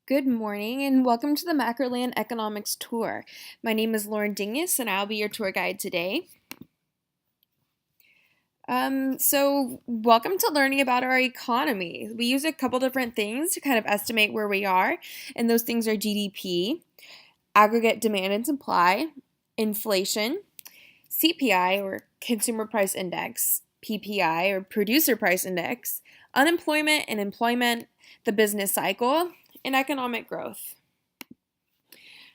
Good morning and welcome to the Macroland Economics Tour. My name is Lauren Dingus and I'll be your tour guide today. Welcome to learning about our economy. We use a couple different things to kind of estimate where we are, and those things are GDP, aggregate demand and supply, inflation, CPI or Consumer Price Index, PPI or Producer Price Index, unemployment and employment, the business cycle, and economic growth.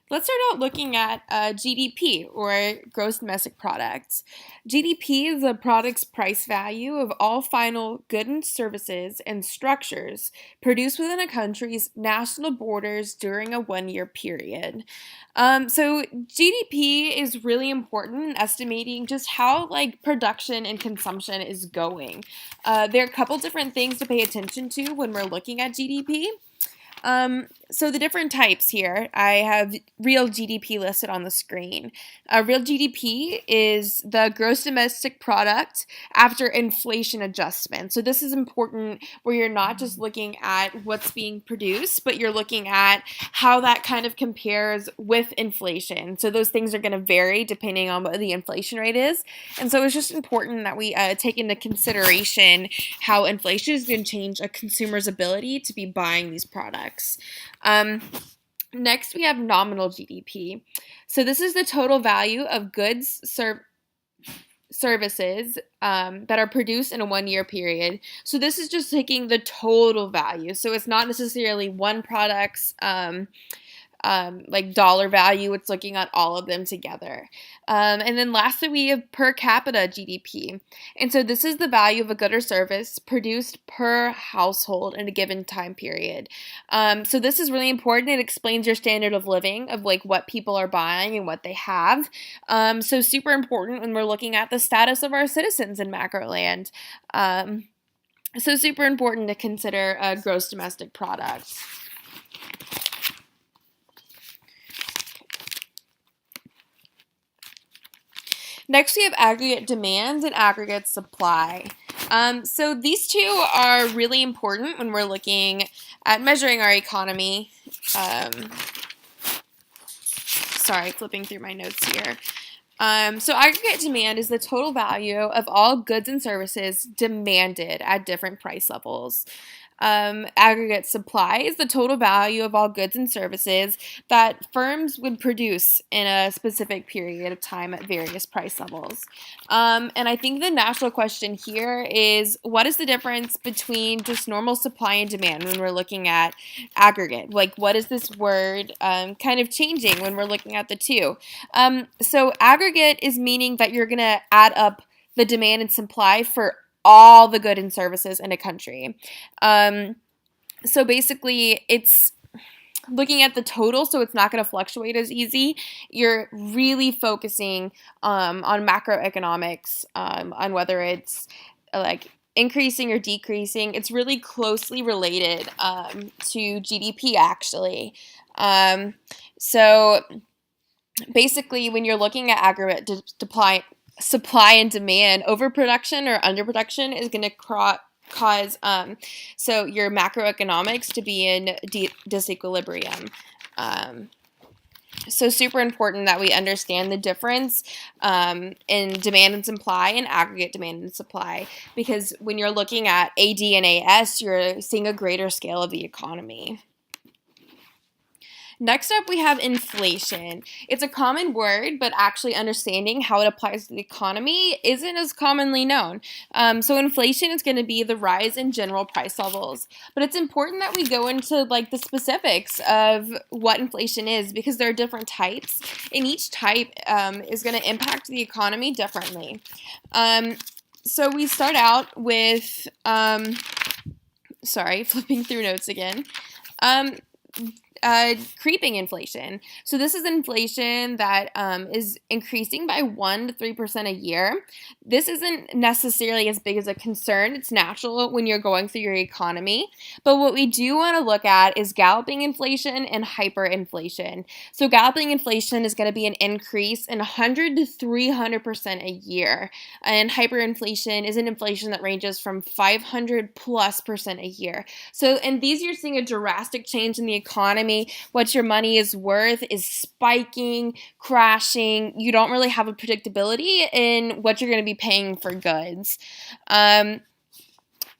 Let's start out looking at GDP, or gross domestic product. GDP is a product's price value of all final goods and services and structures produced within a country's national borders during a one-year period. So GDP is really important in estimating just how production and consumption is going. There are a couple different things to pay attention to when we're looking at GDP. So the different types here, I have real GDP listed on the screen. Real GDP is the gross domestic product after inflation adjustment. So this is important where you're not just looking at what's being produced, but you're looking at how that kind of compares with inflation. So those things are going to vary depending on what the inflation rate is. And so it's just important that we take into consideration how inflation is going to change a consumer's ability to be buying these products. Next, we have nominal GDP. So this is the total value of goods, services that are produced in a one-year period. So this is just taking the total value. So it's not necessarily one product's dollar value. It's looking at all of them together. And then lastly, we have per capita GDP. And so this is the value of a good or service produced per household in a given time period. So this is really important. It explains your standard of living of what people are buying and what they have. So super important when we're looking at the status of our citizens in macroland. So super important to consider gross domestic product. Next, we have aggregate demand and aggregate supply. So these two are really important when we're looking at measuring our economy. Sorry, flipping through my notes here. So aggregate demand is the total value of all goods and services demanded at different price levels. Aggregate supply is the total value of all goods and services that firms would produce in a specific period of time at various price levels. And I think the natural question here is, what is the difference between just normal supply and demand when we're looking at aggregate? What is this word kind of changing when we're looking at the two? So aggregate is meaning that you're going to add up the demand and supply for all the goods and services in a country. So basically, it's looking at the total, so it's not going to fluctuate as easy. You're really focusing on macroeconomics, on whether it's increasing or decreasing. It's really closely related to GDP, actually. So basically, when you're looking at aggregate supply and demand, overproduction or underproduction is going to cause so your macroeconomics to be in disequilibrium. So super important that we understand the difference in demand and supply and aggregate demand and supply, because when you're looking at AD and AS, you're seeing a greater scale of the economy. Next up, we have inflation. It's a common word, but actually understanding how it applies to the economy isn't as commonly known. So inflation is going to be the rise in general price levels. But it's important that we go into the specifics of what inflation is, because there are different types, and each type is going to impact the economy differently. So we start out with, sorry, flipping through notes again. Creeping inflation. So this is inflation that is increasing by 1 to 3% a year. This isn't necessarily as big as a concern. It's natural when you're going through your economy. But what we do want to look at is galloping inflation and hyperinflation. So galloping inflation is going to be an increase in 100 to 300% a year. And hyperinflation is an inflation that ranges from 500+% a year. So in these, you're seeing a drastic change in the economy economy, what your money is worth is spiking, crashing. You don't really have a predictability in what you're going to be paying for goods.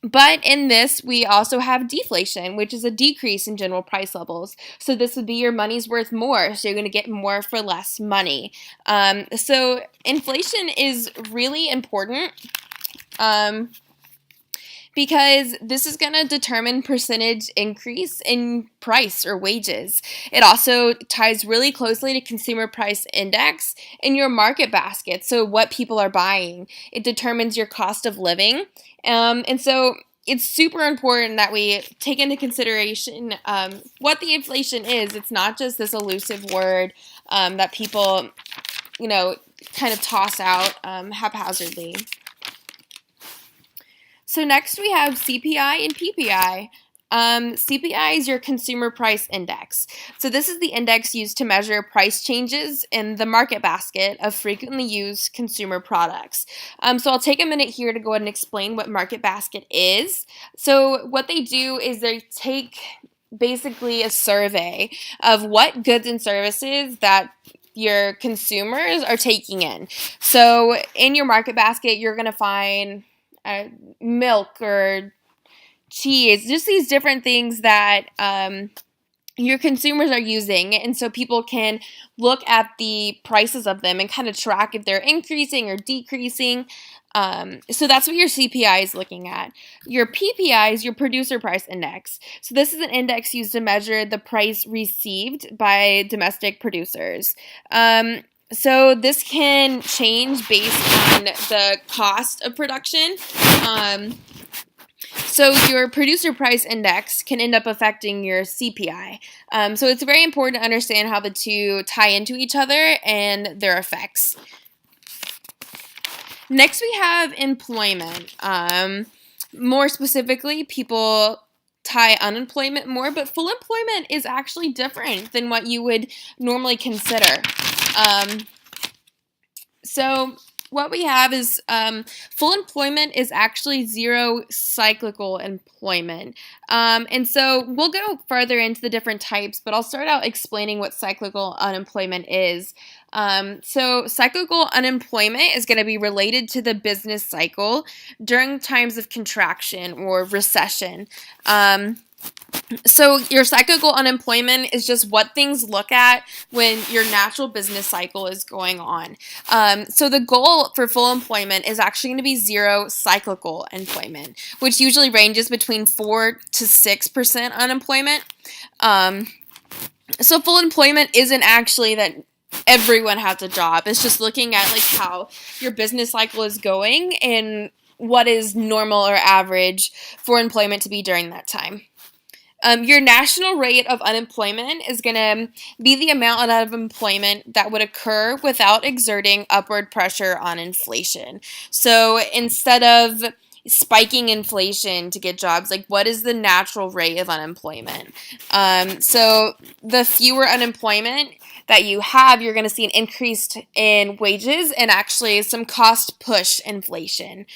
But in this, we also have deflation, which is a decrease in general price levels. So this would be your money's worth more. So you're going to get more for less money. So inflation is really important. Because this is going to determine percentage increase in price or wages. It also ties really closely to consumer price index in your market basket, so what people are buying. It determines your cost of living. And so it's super important that we take into consideration what the inflation is. It's not just this elusive word that people, kind of toss out haphazardly. So next we have CPI and PPI. CPI is your consumer price index. So this is the index used to measure price changes in the market basket of frequently used consumer products. So I'll take a minute here to go ahead and explain what market basket is. So what they do is they take basically a survey of what goods and services that your consumers are taking in. So in your market basket, you're going to find milk or cheese, just these different things that your consumers are using. And so people can look at the prices of them and kind of track if they're increasing or decreasing. So that's what your CPI is looking at. Your PPI is your producer price index. So this is an index used to measure the price received by domestic producers. So this can change based on the cost of production. So your producer price index can end up affecting your CPI. So it's very important to understand how the two tie into each other and their effects. Next, we have employment. More specifically, people tie unemployment more, but full employment is actually different than what you would normally consider. So what we have is full employment is actually zero cyclical employment. And so we'll go further into the different types, but I'll start out explaining what cyclical unemployment is. So cyclical unemployment is going to be related to the business cycle during times of contraction or recession. So your cyclical unemployment is just what things look at when your natural business cycle is going on. So the goal for full employment is actually going to be zero cyclical employment, which usually ranges between 4 to 6% unemployment. So full employment isn't actually that everyone has a job. It's just looking at like how your business cycle is going and what is normal or average for employment to be during that time. Your national rate of unemployment is going to be the amount of employment that would occur without exerting upward pressure on inflation. So instead of spiking inflation to get jobs, like what is the natural rate of unemployment? So the fewer unemployment that you have, you're going to see an increase in wages and actually some cost push inflation.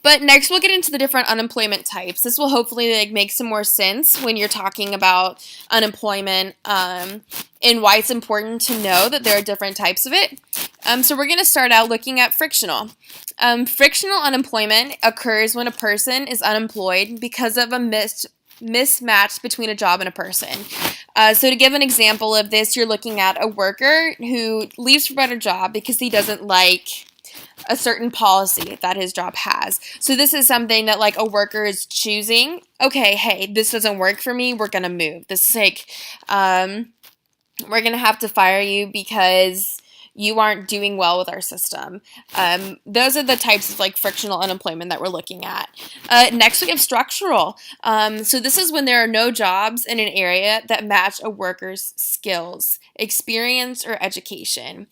But next, we'll get into the different unemployment types. This will hopefully make some more sense when you're talking about unemployment and why it's important to know that there are different types of it. So we're going to start out looking at frictional. Frictional unemployment occurs when a person is unemployed because of a mismatch between a job and a person. So to give an example of this, you're looking at a worker who leaves for a better job because he doesn't like a certain policy that his job has. So this is something that like a worker is choosing. Okay, hey, this doesn't work for me. We're going to move. This is like, we're going to have to fire you because you aren't doing well with our system. Those are the types of like frictional unemployment that we're looking at. Next, we have structural. So this is when there are no jobs in an area that match a worker's skills, experience, or education.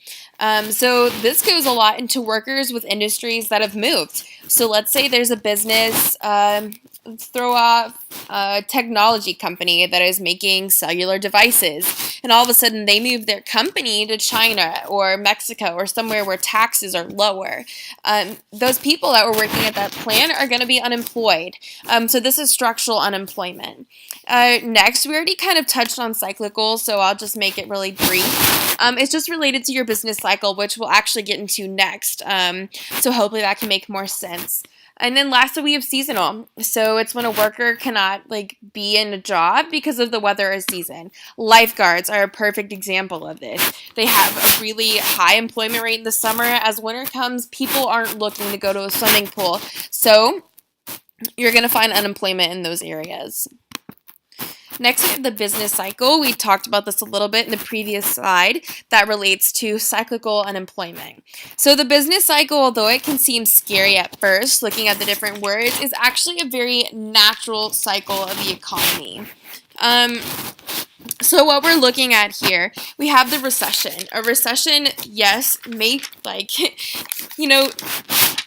So this goes a lot into workers with industries that have moved. So let's say there's a business let's throw off a technology company that is making cellular devices, and all of a sudden they move their company to China or Mexico or somewhere where taxes are lower. Those people that were working at that plant are going to be unemployed. So this is structural unemployment. Next, we already kind of touched on cyclical, so I'll just make it really brief. It's just related to your business cycle, which we'll actually get into next. So hopefully that can make more sense. And then lastly, we have seasonal. So it's when a worker cannot be in a job because of the weather or season. Lifeguards are a perfect example of this. They have a really high employment rate in the summer. As winter comes, people aren't looking to go to a swimming pool. So you're going to find unemployment in those areas. Next, we have the business cycle. We talked about this a little bit in the previous slide that relates to cyclical unemployment. So the business cycle, although it can seem scary at first, looking at the different words, is actually a very natural cycle of the economy. So what we're looking at here, we have the recession. A recession, yes, may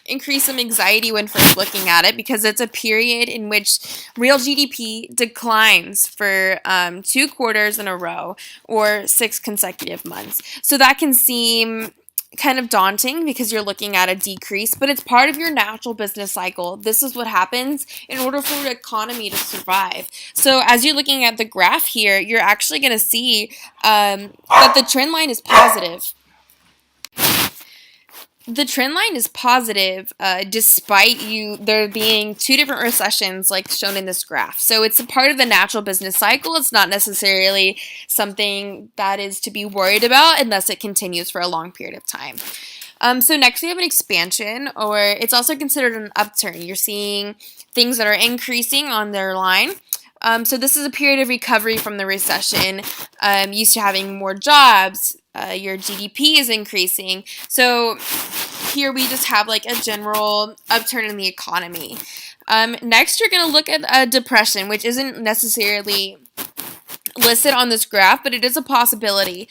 increase some anxiety when first looking at it because it's a period in which real GDP declines for 2 quarters in a row or 6 consecutive months. So that can seem kind of daunting because you're looking at a decrease, but it's part of your natural business cycle. This is what happens in order for the economy to survive. So as you're looking at the graph here, you're actually going to see that the trend line is positive. The trend line is positive despite there being 2 different recessions like shown in this graph. So it's a part of the natural business cycle. It's not necessarily something that is to be worried about unless it continues for a long period of time. So next we have an expansion, or it's also considered an upturn. You're seeing things that are increasing on their line. So this is a period of recovery from the recession, used to having more jobs, your GDP is increasing. So here we just have a general upturn in the economy. Next, you're going to look at a depression, which isn't necessarily listed on this graph, but it is a possibility.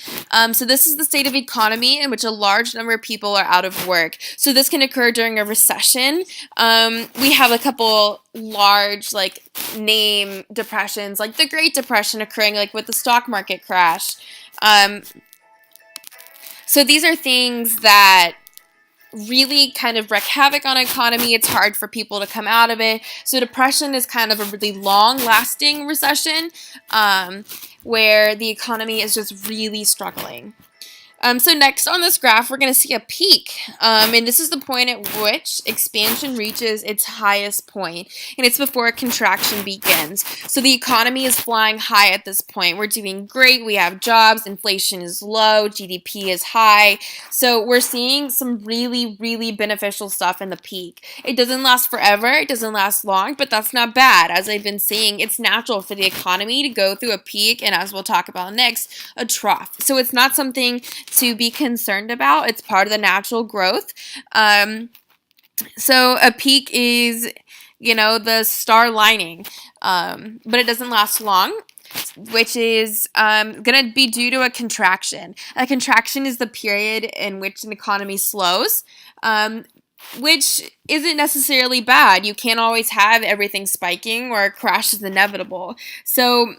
So this is the state of economy in which a large number of people are out of work. So this can occur during a recession. We have a couple large name depressions, like the Great Depression occurring with the stock market crash. So these are things that really kind of wreak havoc on economy. It's hard for people to come out of it. So depression is kind of a really long-lasting recession where the economy is just really struggling. So next on this graph, we're going to see a peak, and this is the point at which expansion reaches its highest point, and it's before a contraction begins. So the economy is flying high at this point. We're doing great. We have jobs. Inflation is low. GDP is high. So we're seeing some really, really beneficial stuff in the peak. It doesn't last forever. It doesn't last long, but that's not bad. As I've been saying, it's natural for the economy to go through a peak, and as we'll talk about next, a trough. So it's not something to be concerned about. It's part of the natural growth. So a peak is, the star lining, but it doesn't last long, which is going to be due to a contraction. A contraction is the period in which an economy slows, which isn't necessarily bad. You can't always have everything spiking or a crash is inevitable. So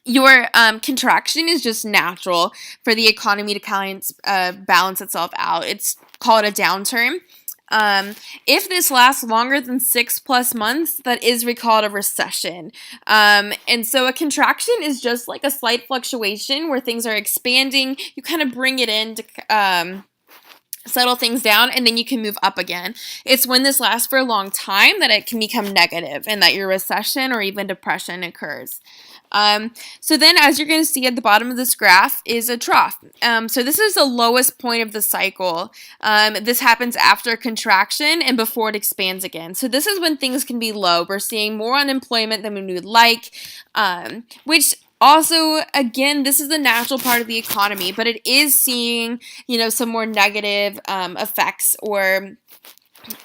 your contraction is just natural for the economy to kind of balance itself out. It's called a downturn. If this lasts longer than 6+ months, that is called a recession. And so a contraction is just like a slight fluctuation where things are expanding. You kind of bring it in to settle things down, and then you can move up again. It's when this lasts for a long time that it can become negative and that your recession or even depression occurs. So then, as you're going to see at the bottom of this graph is a trough. So this is the lowest point of the cycle. This happens after a contraction and before it expands again. So this is when things can be low. We're seeing more unemployment than we would like, which also, again, this is the natural part of the economy, but it is seeing, some more negative effects or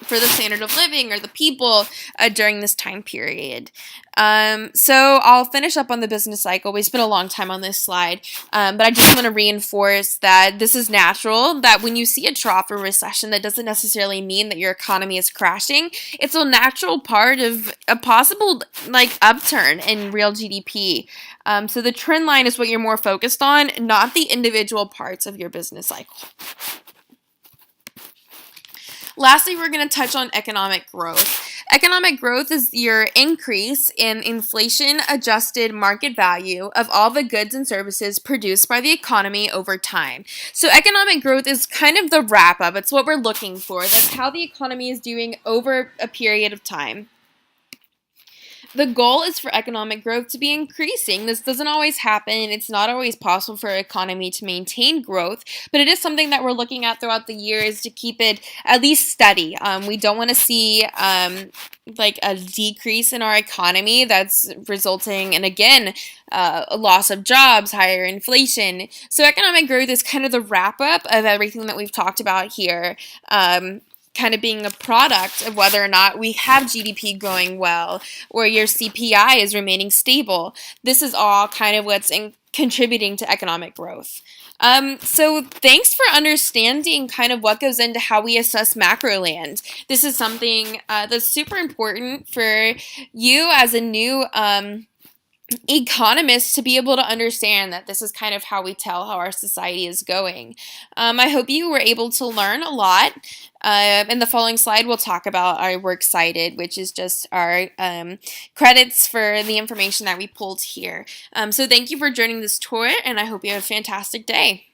for the standard of living or the people during this time period. So I'll finish up on the business cycle. We spent a long time on this slide, but I just want to reinforce that this is natural, that when you see a trough or recession, that doesn't necessarily mean that your economy is crashing. It's a natural part of a possible upturn in real GDP. So the trend line is what you're more focused on, not the individual parts of your business cycle. Lastly, we're going to touch on economic growth. Economic growth is your increase in inflation-adjusted market value of all the goods and services produced by the economy over time. So economic growth is kind of the wrap-up. It's what we're looking for. That's how the economy is doing over a period of time. The goal is for economic growth to be increasing. This doesn't always happen. It's not always possible for an economy to maintain growth, but it is something that we're looking at throughout the years to keep it at least steady. We don't want to see a decrease in our economy that's resulting in, again, a loss of jobs, higher inflation. So economic growth is kind of the wrap-up of everything that we've talked about here. Kind of being a product of whether or not we have GDP growing well or your CPI is remaining stable. This is all kind of what's contributing to economic growth. So thanks for understanding kind of what goes into how we assess macroland. This is something that's super important for you as a new economists to be able to understand that this is kind of how we tell how our society is going. I hope you were able to learn a lot. In the following slide, we'll talk about our works cited, which is just our credits for the information that we pulled here. So thank you for joining this tour, and I hope you have a fantastic day.